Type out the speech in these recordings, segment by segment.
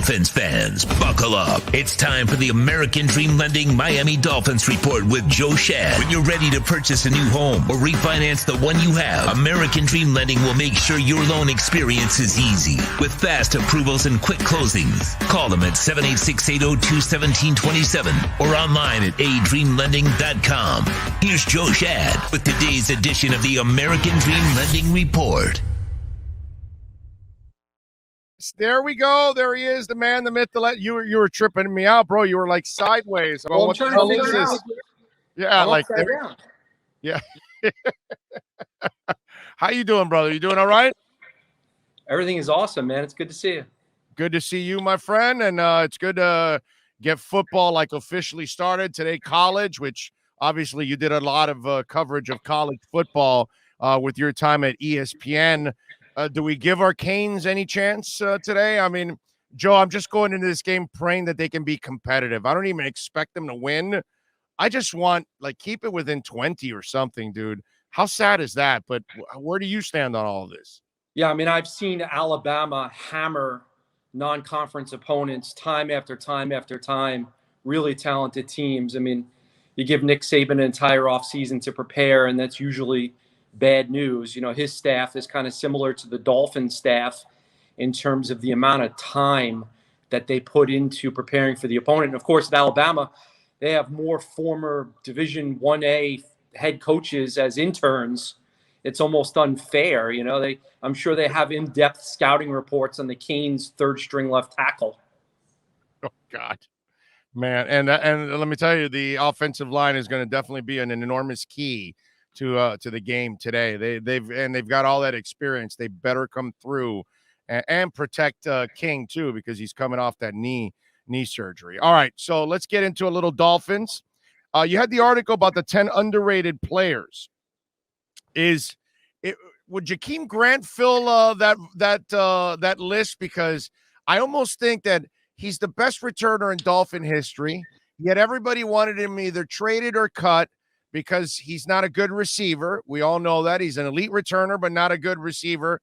Dolphins fans, buckle up. It's time for the American Dream Lending Miami Dolphins Report with Joe Schad. When you're ready to purchase a new home or refinance the one you have, American Dream Lending will make sure your loan experience is easy. With fast approvals and quick closings. Call them at 786-802-1727 or online at adreamlending.com. Here's Joe Schad with today's edition of the American Dream Lending Report. There we go. There he is, the man, the myth, the let. You were tripping me out, bro. You were like sideways. Well, I'm trying to figure it out. Yeah, like down. Yeah. How you doing, brother? You doing all right? Everything is awesome, man. It's good to see you. Good to see you, my friend. And it's good to get football like officially started today. College, which obviously you did a lot of coverage of college football with your time at ESPN. Do we give our Canes any chance today? I mean, Joe, I'm just going into this game praying that they can be competitive. I don't even expect them to win. I just want, keep it within 20 or something, dude. How sad is that? But where do you stand on all of this? Yeah, I mean, I've seen Alabama hammer non-conference opponents time after time after time, really talented teams. I mean, you give Nick Saban an entire offseason to prepare, and that's usually bad news. You know, his staff is kind of similar to the Dolphins staff in terms of the amount of time that they put into preparing for the opponent. And of course, at Alabama, they have more former Division 1A head coaches as interns. It's almost unfair. You know, I'm sure they have in-depth scouting reports on the Canes' third-string left tackle. Oh, God. Man, and let me tell you, the offensive line is going to definitely be an enormous key to the game today. They've got all that experience. They better come through and protect King too, because he's coming off that knee surgery. All right, so let's get into a little Dolphins. You had the article about the 10 underrated players. Would Jakeem Grant fill that list? Because I almost think that he's the best returner in Dolphin history, yet everybody wanted him either traded or cut because he's not a good receiver. We all know that. He's an elite returner, but not a good receiver.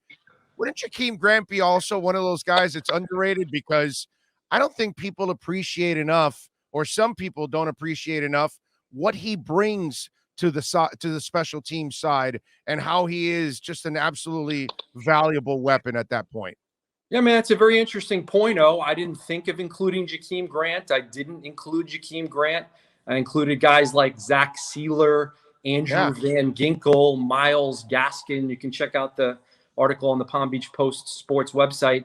Wouldn't Jakeem Grant be also one of those guys that's underrated? Because I don't think people appreciate enough, or some people don't appreciate enough, what he brings to the special team side and how he is just an absolutely valuable weapon at that point. Yeah, man, it's a very interesting point. I didn't think of including Jakeem Grant. I didn't include Jakeem Grant. I included guys like Zach Sealer, Andrew Van Ginkel, Myles Gaskin. You can check out the article on the Palm Beach Post Sports website.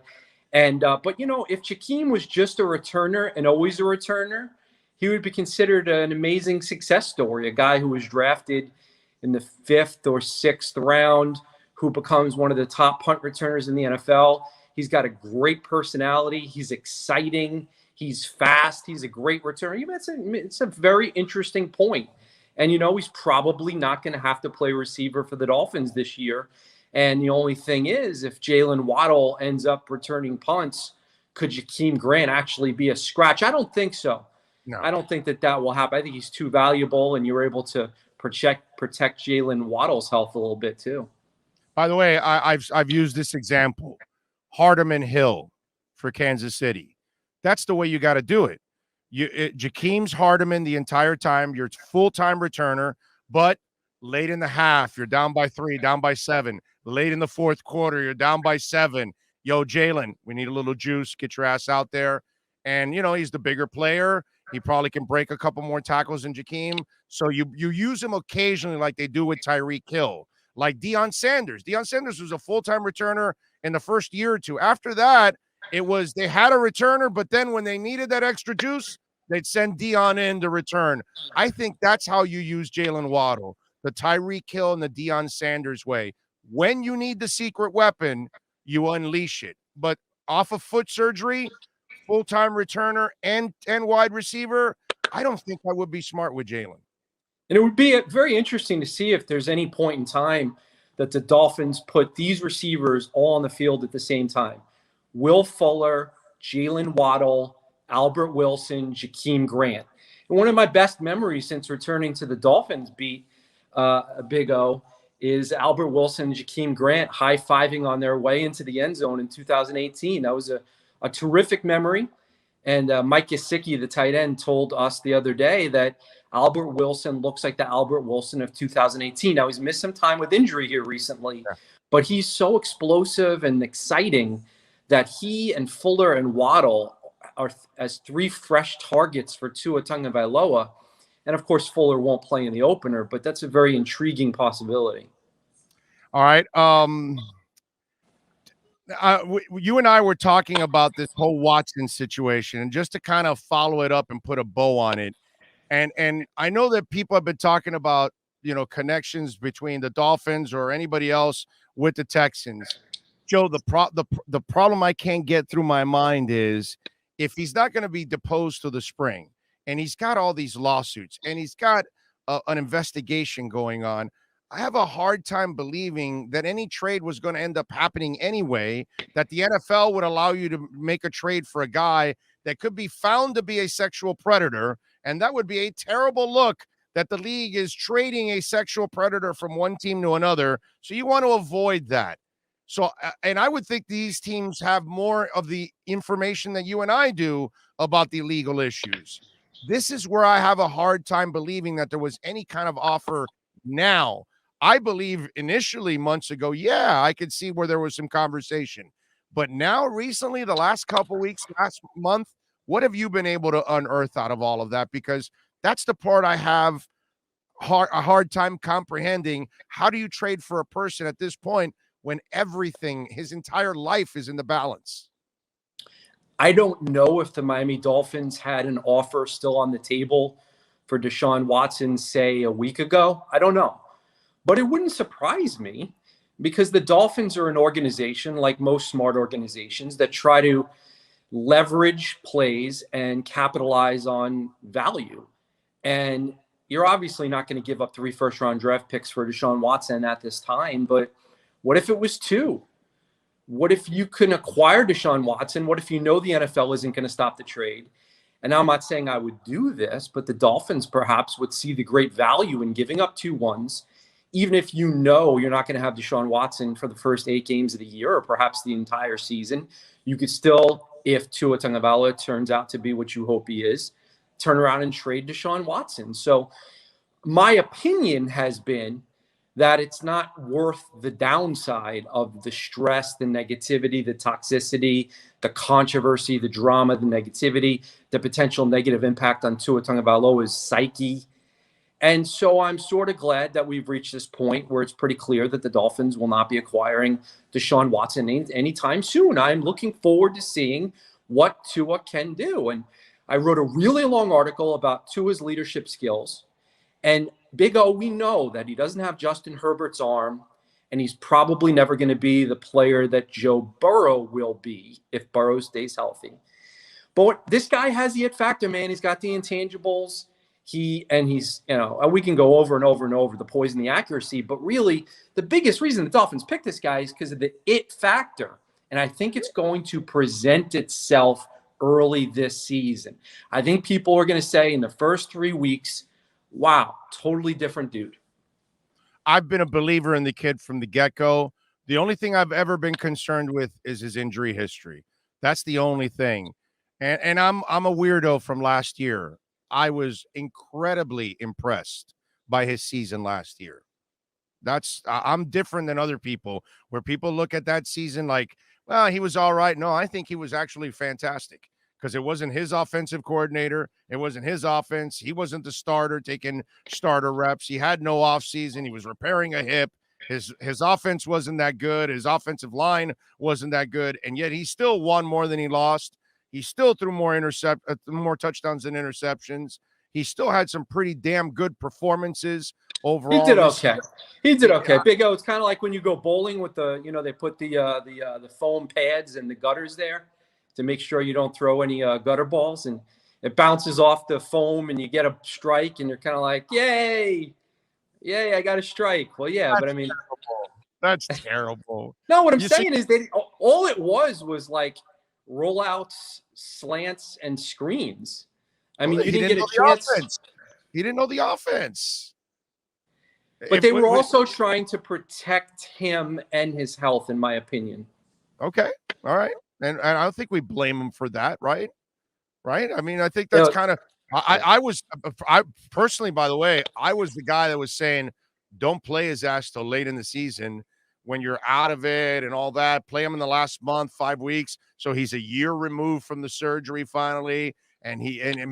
And but, you know, if Jakeem was just a returner and always a returner, he would be considered an amazing success story, a guy who was drafted in the 5th or 6th round, who becomes one of the top punt returners in the NFL. He's got a great personality. He's exciting. He's fast. He's a great returner. It's a very interesting point. And, you know, he's probably not going to have to play receiver for the Dolphins this year. And the only thing is, if Jalen Waddle ends up returning punts, could Jakeem Grant actually be a scratch? I don't think so. No. I don't think that will happen. I think he's too valuable, and you're able to protect Jalen Waddle's health a little bit too. By the way, I've used this example. Hardeman Hill for Kansas City. That's the way you got to do it. Jakeem's Hardeman the entire time. You're full-time returner, but late in the half, you're down by 3, down by 7. Late in the fourth quarter, you're down by 7. Yo, Jalen, we need a little juice. Get your ass out there. And, you know, he's the bigger player. He probably can break a couple more tackles than Jakeem. So you use him occasionally like they do with Tyreek Hill. Like Deion Sanders. Deion Sanders was a full-time returner in the first year or two. After that, they had a returner, but then when they needed that extra juice, they'd send Deion in to return. I think that's how you use Jalen Waddle, the Tyreek Hill and the Deion Sanders way. When you need the secret weapon, you unleash it. But off of foot surgery, full-time returner and wide receiver, I don't think I would be smart with Jalen. And it would be very interesting to see if there's any point in time that the Dolphins put these receivers all on the field at the same time. Will Fuller, Jalen Waddle, Albert Wilson, Jakeem Grant. And one of my best memories since returning to the Dolphins beat, Big O, is Albert Wilson and Jakeem Grant high-fiving on their way into the end zone in 2018. That was a a terrific memory. And Mike Gesicki, the tight end, told us the other day that Albert Wilson looks like the Albert Wilson of 2018. Now, he's missed some time with injury here recently, but he's so explosive and exciting that he and Fuller and Waddle are as 3 fresh targets for Tua Tagovailoa. And, of course, Fuller won't play in the opener, but that's a very intriguing possibility. All right. You and I were talking about this whole Watson situation, and just to kind of follow it up and put a bow on it. And I know that people have been talking about, connections between the Dolphins or anybody else with the Texans. Joe, the problem I can't get through my mind is, if he's not going to be deposed to the spring, and he's got all these lawsuits, and he's got an investigation going on, I have a hard time believing that any trade was going to end up happening anyway, that the NFL would allow you to make a trade for a guy that could be found to be a sexual predator. And that would be a terrible look, that the league is trading a sexual predator from one team to another. So you want to avoid that. So, and I would think these teams have more of the information that you and I do about the legal issues. This is where I have a hard time believing that there was any kind of offer now. I believe initially months ago, I could see where there was some conversation. But now recently, the last couple weeks, last month, what have you been able to unearth out of all of that? Because that's the part I have a hard time comprehending. How do you trade for a person at this point when everything, his entire life, is in the balance? I don't know if the Miami Dolphins had an offer still on the table for Deshaun Watson, say, a week ago. I don't know. But it wouldn't surprise me, because the Dolphins are an organization, like most smart organizations, that try to leverage plays and capitalize on value. And you're obviously not going to give up 3 first-round draft picks for Deshaun Watson at this time, but what if it was 2? What if you can acquire Deshaun Watson? What if you know the NFL isn't going to stop the trade? And now I'm not saying I would do this, but the Dolphins perhaps would see the great value in giving up 2 ones, even if you know you're not going to have Deshaun Watson for the first 8 games of the year, or perhaps the entire season. You could still, if Tua Tagovailoa turns out to be what you hope he is, turn around and trade Deshaun Watson. So my opinion has been that it's not worth the downside of the stress, the negativity, the toxicity, the controversy, the drama, the negativity, the potential negative impact on Tua Tagovailoa's psyche. And so I'm sort of glad that we've reached this point where it's pretty clear that the Dolphins will not be acquiring Deshaun Watson anytime soon. I'm looking forward to seeing what Tua can do. And I wrote a really long article about Tua's leadership skills. And Big O, we know that he doesn't have Justin Herbert's arm, and he's probably never going to be the player that Joe Burrow will be if Burrow stays healthy. But this guy has the it factor, man. He's got the intangibles. He's, we can go over and over and over the poise and the accuracy, but really the biggest reason the Dolphins picked this guy is because of the it factor. And I think it's going to present itself early this season. I think people are going to say in the first 3 weeks, wow, totally different dude. I've been a believer in the kid from the get-go. The only thing I've ever been concerned with is his injury history. That's the only thing. And I'm a weirdo from last year. I was incredibly impressed by his season last year. I'm different than other people, where people look at that season like, well, he was all right. No, I think he was actually fantastic, because it wasn't his offensive coordinator. It wasn't his offense. He wasn't the starter taking starter reps. He had no offseason. He was repairing a hip. His offense wasn't that good. His offensive line wasn't that good. And yet he still won more than he lost. He still threw more touchdowns than interceptions. He still had some pretty damn good performances overall. He did okay. Big O, it's kind of like when you go bowling with they put the foam pads and the gutters there to make sure you don't throw any gutter balls, and it bounces off the foam and you get a strike, and you're kind of like, yay, I got a strike. Well, yeah, but I mean, that's terrible. No, what I'm saying is that all it was like rollouts, slants, and screens. I mean, you didn't get a chance. He didn't know the offense. But they were also trying to protect him and his health, in my opinion. Okay. All right. and I don't think we blame him for that, right? Right? I mean, I think You that's know, kind of I personally, by the way, I was the guy that was saying, don't play his ass till late in the season when you're out of it and all that. Play him in the last month, 5 weeks, so he's a year removed from the surgery finally, and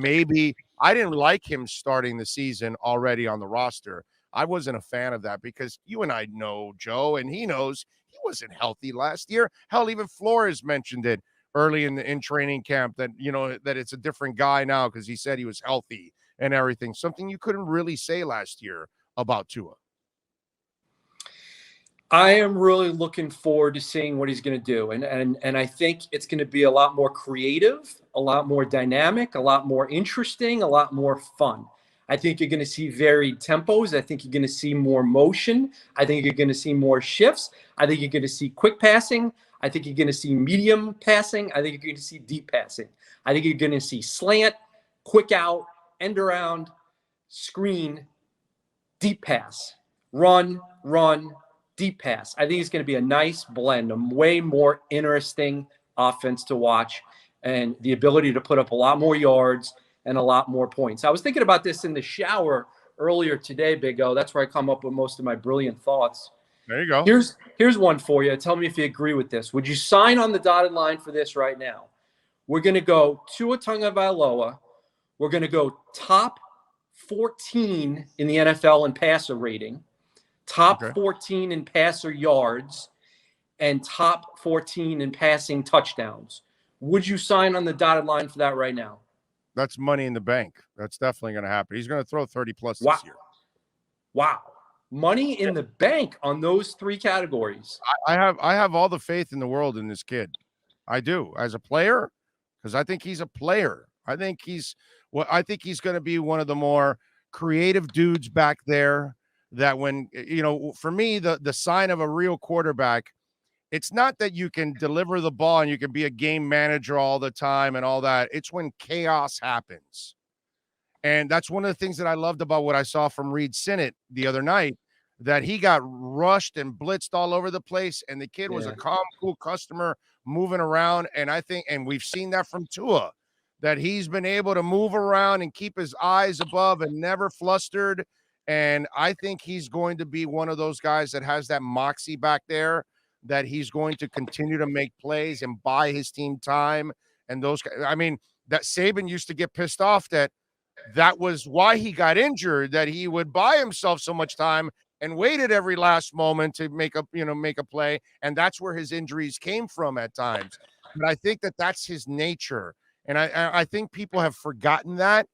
maybe I didn't like him starting the season already on the roster. I wasn't a fan of that because you and I know Joe, and he knows he wasn't healthy last year. Hell, even Flores mentioned it early in training camp that that it's a different guy now because he said he was healthy and everything. Something you couldn't really say last year about Tua. I am really looking forward to seeing what he's going to do, and I think it's going to be a lot more creative, a lot more dynamic, a lot more interesting, a lot more fun. I think you're going to see varied tempos. I think you're going to see more motion. I think you're going to see more shifts. I think you're going to see quick passing. I think you're going to see medium passing. I think you're going to see deep passing. I think you're going to see slant, quick out, end around, screen, deep pass, run, deep pass. I think it's going to be a nice blend, a way more interesting offense to watch, and the ability to put up a lot more yards and a lot more points. I was thinking about this in the shower earlier today, Big O. That's where I come up with most of my brilliant thoughts. There you go. Here's one for you. Tell me if you agree with this. Would you sign on the dotted line for this right now? We're going to go Tua Tagovailoa. We're going to go top 14 in the NFL in passer rating, top 14 in passer yards, and top 14 in passing touchdowns. Would you sign on the dotted line for that right now? That's money in the bank. That's definitely going to happen. He's going to throw 30 plus this year. Wow. Money in the bank on those three categories. I have all the faith in the world in this kid. I do, as a player, because I think he's a player. I think he's going to be one of the more creative dudes back there that when, for me, the sign of a real quarterback, it's not that you can deliver the ball and you can be a game manager all the time and all that. It's when chaos happens. And that's one of the things that I loved about what I saw from Reed Sinnett the other night, that he got rushed and blitzed all over the place. And the kid was a calm, cool customer moving around. And I think, and we've seen that from Tua, that he's been able to move around and keep his eyes above and never flustered. And I think he's going to be one of those guys that has that moxie back there, that he's going to continue to make plays and buy his team time. And those, I mean, that Saban used to get pissed off that was why he got injured, that he would buy himself so much time and waited every last moment to make a play. And that's where his injuries came from at times. But I think that's his nature. And I think people have forgotten that.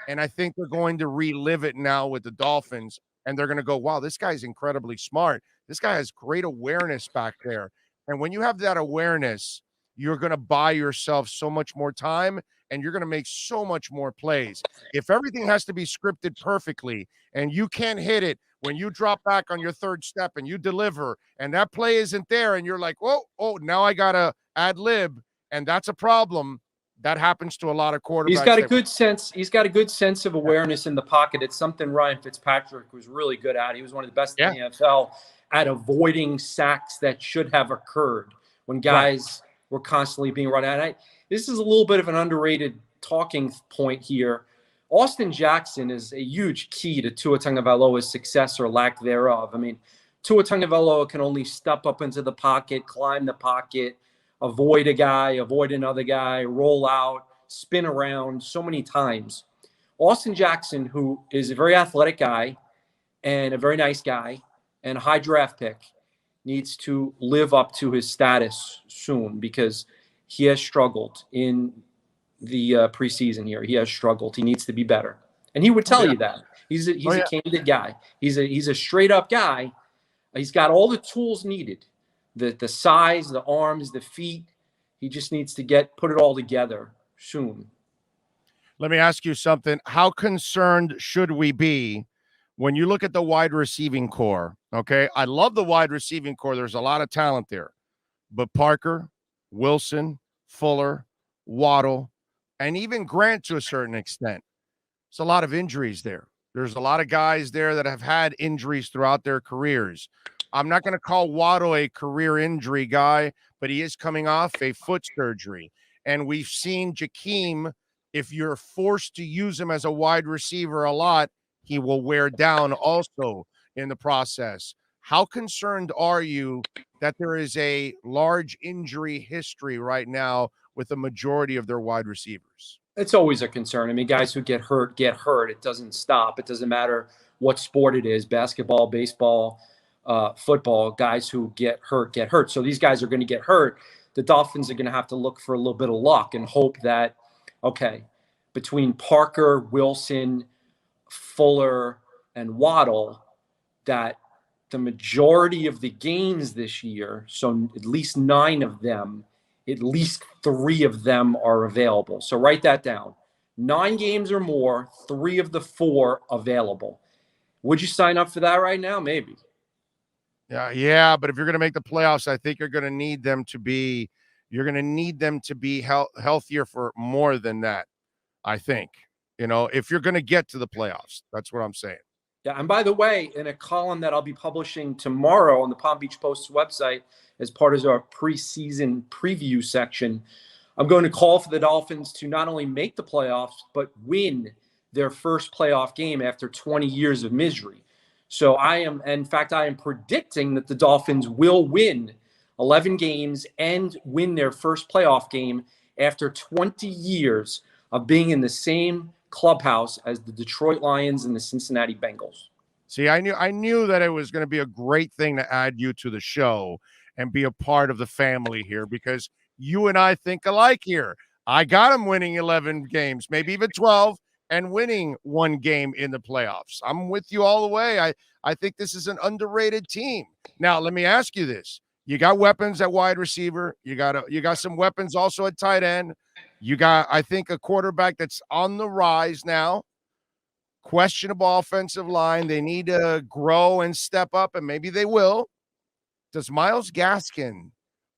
And I think they're going to relive it now with the Dolphins. And they're going to go, wow, this guy's incredibly smart. This guy has great awareness back there. And when you have that awareness, you're going to buy yourself so much more time and you're going to make so much more plays. If everything has to be scripted perfectly and you can't hit it when you drop back on your third step and you deliver and that play isn't there and you're like, oh, now I got to ad lib, and that's a problem. That happens to a lot of quarterbacks. He's got a good sense. He's got a good sense of awareness in the pocket. It's something Ryan Fitzpatrick was really good at. He was one of the best in the NFL at avoiding sacks that should have occurred when guys were constantly being run at. This is a little bit of an underrated talking point here. Austin Jackson is a huge key to Tua Tagovailoa's success or lack thereof. I mean, Tua Tagovailoa can only step up into the pocket, climb the pocket, avoid a guy, avoid another guy, roll out, spin around so many times. Austin Jackson, who is a very athletic guy and a very nice guy and a high draft pick, needs to live up to his status soon because he has struggled in the preseason here. He has struggled. He needs to be better. And he would tell you that. He's a candid guy. He's a straight up guy. He's got all the tools needed. The size, the arms, the feet. He just needs to put it all together soon. Let me ask you something. How concerned should we be when you look at the wide receiving core? Okay, I love the wide receiving core. There's a lot of talent there. But Parker, Wilson, Fuller, Waddle, and even Grant to a certain extent. It's a lot of injuries there. There's a lot of guys there that have had injuries throughout their careers. I'm not going to call Waddle a career injury guy, but he is coming off a foot surgery. And we've seen Jakeem, if you're forced to use him as a wide receiver a lot, he will wear down also in the process. How concerned are you that there is a large injury history right now with the majority of their wide receivers? It's always a concern. I mean, guys who get hurt. It doesn't stop. It doesn't matter what sport it is, basketball, baseball, football. Guys who get hurt. So these guys are going to get hurt. The Dolphins are going to have to look for a little bit of luck and hope that, okay, between Parker, Wilson, Fuller, and Waddle, that the majority of the games this year, so at least 9 of them, at least 3 of them are available. So write that down. 9 games or more, 3 of the 4 available. Would you sign up for that right now? Maybe. Yeah, but if you're going to make the playoffs, I think you're going to need them to be healthier for more than that. I think, if you're going to get to the playoffs, that's what I'm saying. Yeah, and by the way, in a column that I'll be publishing tomorrow on the Palm Beach Post's website as part of our preseason preview section, I'm going to call for the Dolphins to not only make the playoffs, but win their first playoff game after 20 years of misery. So I am predicting that the Dolphins will win 11 games and win their first playoff game after 20 years of being in the same clubhouse as the Detroit Lions and the Cincinnati Bengals. See, I knew that it was going to be a great thing to add you to the show and be a part of the family here, because you and I think alike here. I got him winning 11 games, maybe even 12, and winning 1 game in the playoffs. I'm with you all the way. I think this is an underrated team. Now, let me ask you this. You got weapons at wide receiver. You got some weapons also at tight end. You got, I think, a quarterback that's on the rise now. Questionable offensive line. They need to grow and step up, and maybe they will. Does Myles Gaskin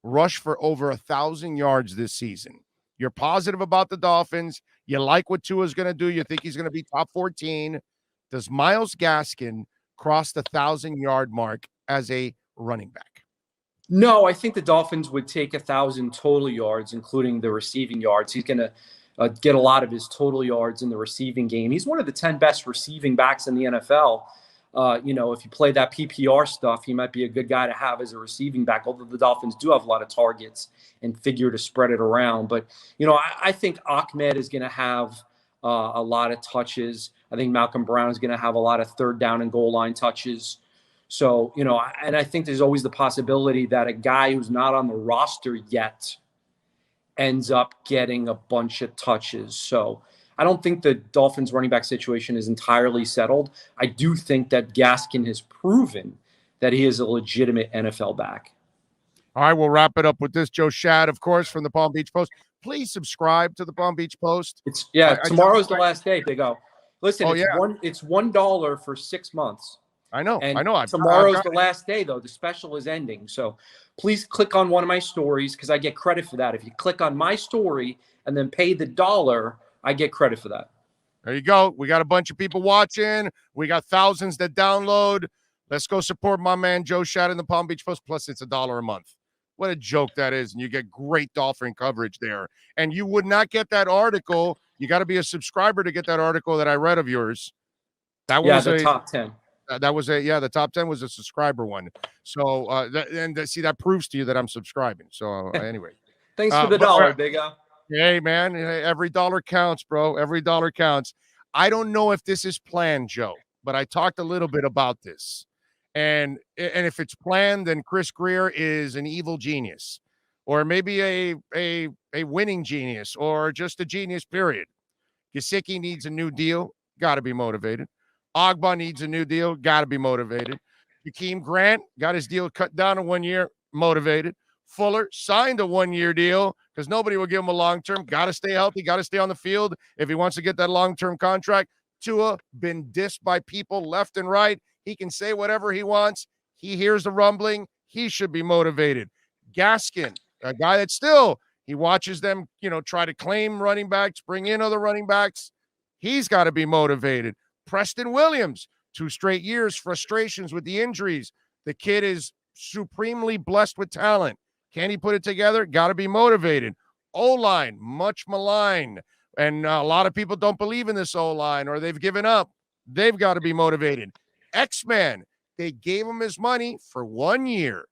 rush for over 1,000 yards this season? You're positive about the Dolphins. You like what Tua's going to do. You think he's going to be top 14. Does Myles Gaskin cross the 1,000-yard mark as a running back? No, I think the Dolphins would take 1,000 total yards, including the receiving yards. He's going to get a lot of his total yards in the receiving game. He's one of the 10 best receiving backs in the NFL. If you play that PPR stuff, he might be a good guy to have as a receiving back, although the Dolphins do have a lot of targets and figure to spread it around. But, I think Ahmed is going to have a lot of touches. I think Malcolm Brown is going to have a lot of third down and goal line touches. So, and I think there's always the possibility that a guy who's not on the roster yet ends up getting a bunch of touches. So I don't think the Dolphins running back situation is entirely settled. I do think that Gaskin has proven that he is a legitimate NFL back. All right, we'll wrap it up with this. Joe Schad, of course, from the Palm Beach Post. Please subscribe to the Palm Beach Post. Tomorrow's the last day, Big O. Listen, Oh, it's $1 for 6 months. I know. Tomorrow's the last day, though. The special is ending. So please click on one of my stories, because I get credit for that. If you click on my story and then pay the $1, I get credit for that. There you go. We got a bunch of people watching. We got thousands that download. Let's go support my man Joe Schad in the Palm Beach Post. Plus, it's $1 a month. What a joke that is. And you get great Dolphin coverage there. And you would not get that article. You got to be a subscriber to get that article that I read of yours. That was the top 10. The top 10 was a subscriber one. So, that proves to you that I'm subscribing. So, anyway. Thanks for the $1, Big O. Hey, man, every dollar counts, bro. Every dollar counts. I don't know if this is planned, Joe, but I talked a little bit about this. And if it's planned, then Chris Greer is an evil genius, or maybe a winning genius, or just a genius, period. Gesicki needs a new deal. Got to be motivated. Ogba needs a new deal. Got to be motivated. Jakeem Grant got his deal cut down to 1 year. Motivated. Fuller signed a 1-year deal because nobody will give him a long-term. Got to stay healthy. Got to stay on the field if he wants to get that long-term contract. Tua been dissed by people left and right. He can say whatever he wants. He hears the rumbling. He should be motivated. Gaskin, a guy that still, he watches them, try to claim running backs, bring in other running backs. He's got to be motivated. Preston Williams, 2 straight years, frustrations with the injuries. The kid is supremely blessed with talent. Can he put it together? Got to be motivated. O-line, much maligned. And a lot of people don't believe in this O-line or they've given up. They've got to be motivated. X-Man, they gave him his money for 1 year.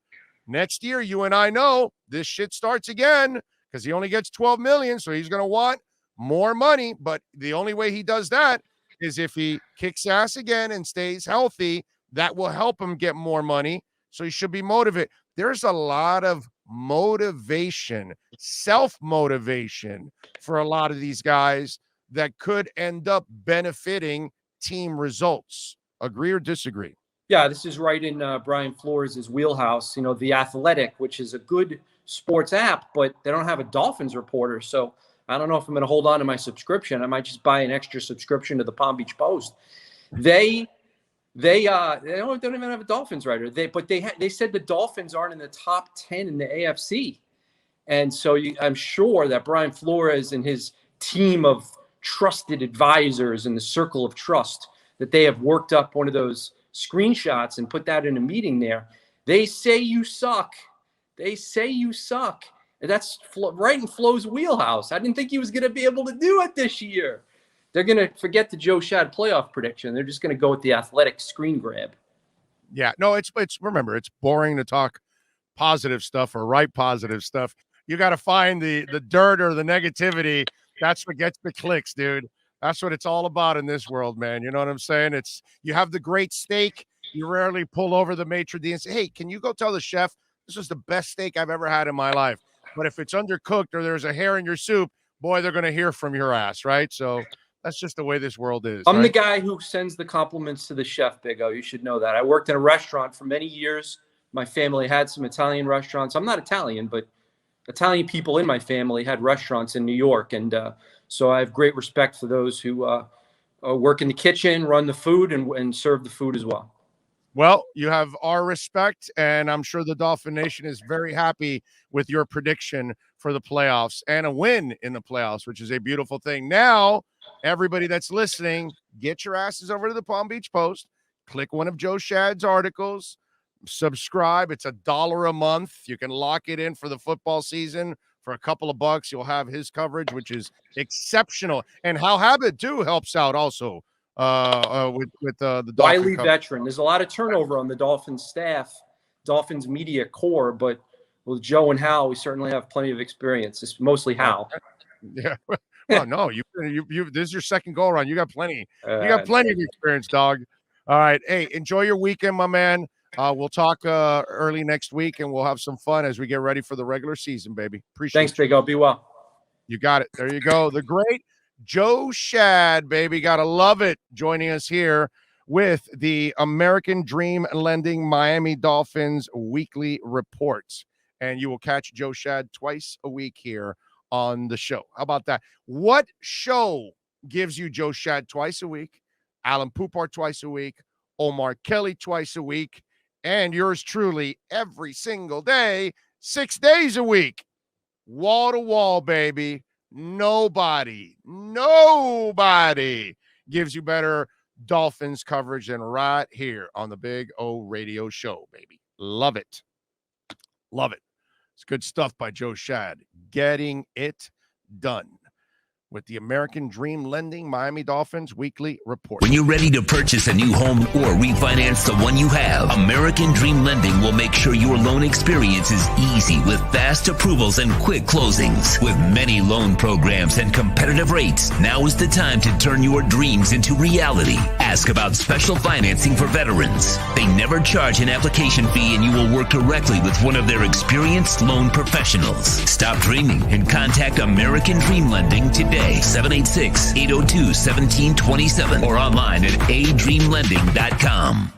Next year, you and I know this shit starts again because he only gets $12 million, so he's going to want more money. But the only way he does that is if he kicks ass again and stays healthy. That will help him get more money, so he should be motivated. There's a lot of motivation, self-motivation for a lot of these guys that could end up benefiting team results. Agree or disagree? Yeah, this is right in Brian Flores' wheelhouse. You know, The Athletic, which is a good sports app, but they don't have a Dolphins reporter. So I don't know if I'm going to hold on to my subscription. I might just buy an extra subscription to the Palm Beach Post. They don't even have a Dolphins writer. They said the Dolphins aren't in the top 10 in the AFC. And so I'm sure that Brian Flores and his team of trusted advisors in the circle of trust, that they have worked up one of those screenshots and put that in a meeting there. They say you suck. They say you suck. And that's right in Flo's wheelhouse. I didn't think he was going to be able to do it this year. They're going to forget the Joe Schad playoff prediction. They're just going to go with the Athletic screen grab. Yeah, no, it's remember, it's boring to talk positive stuff or write positive stuff. You got to find the dirt or the negativity. That's what gets the clicks, dude. That's what it's all about in this world, man. You know what I'm saying? It's you have the great steak. You rarely pull over the maitre d' and say, hey, can you go tell the chef this was the best steak I've ever had in my life? But if it's undercooked or there's a hair in your soup, boy, they're going to hear from your ass, right? So that's just the way this world is. I'm right? the guy who sends the compliments to the chef, Big O. You should know that. I worked in a restaurant for many years. My family had some Italian restaurants. I'm not Italian, but Italian people in my family had restaurants in New York. And so I have great respect for those who work in the kitchen, run the food, and serve the food as well. Well, you have our respect, and I'm sure the Dolphin Nation is very happy with your prediction for the playoffs and a win in the playoffs, which is a beautiful thing. Now, everybody that's listening, get your asses over to the Palm Beach Post, click one of Joe Schad's articles, subscribe. It's $1 a month. You can lock it in for the football season. For a couple of bucks, you'll have his coverage, which is exceptional. And Hal Habit, too, helps out also with the Dolphin Wiley coverage. veteran. There's a lot of turnover on the Dolphins staff, Dolphins media core, but with Joe and Hal, we certainly have plenty of experience. It's mostly Hal. Yeah. Well, no, you this is your second go around. You got plenty. You got plenty of experience, dog. All right. Hey, enjoy your weekend, my man. We'll talk early next week, and we'll have some fun as we get ready for the regular season, baby. Appreciate it. Thanks, Big O. Be well. You got it. There you go. The great Joe Schad, baby. Got to love it. Joining us here with the American Dream Lending Miami Dolphins weekly reports. And you will catch Joe Schad twice a week here on the show. How about that? What show gives you Joe Schad twice a week, Alan Poupart twice a week, Omar Kelly twice a week, and yours truly every single day, 6 days a week? Wall to wall, baby. Nobody gives you better Dolphins coverage than right here on the Big O Radio Show, baby. Love it. Love it. It's good stuff by Joe Schad. Getting it done with the American Dream Lending Miami Dolphins weekly report. When you're ready to purchase a new home or refinance the one you have, American Dream Lending will make sure your loan experience is easy with fast approvals and quick closings. With many loan programs and competitive rates, now is the time to turn your dreams into reality. Ask about special financing for veterans. They never charge an application fee, and you will work directly with one of their experienced loan professionals. Stop dreaming and contact American Dream Lending today. 786-802-1727 or online at adreamlending.com.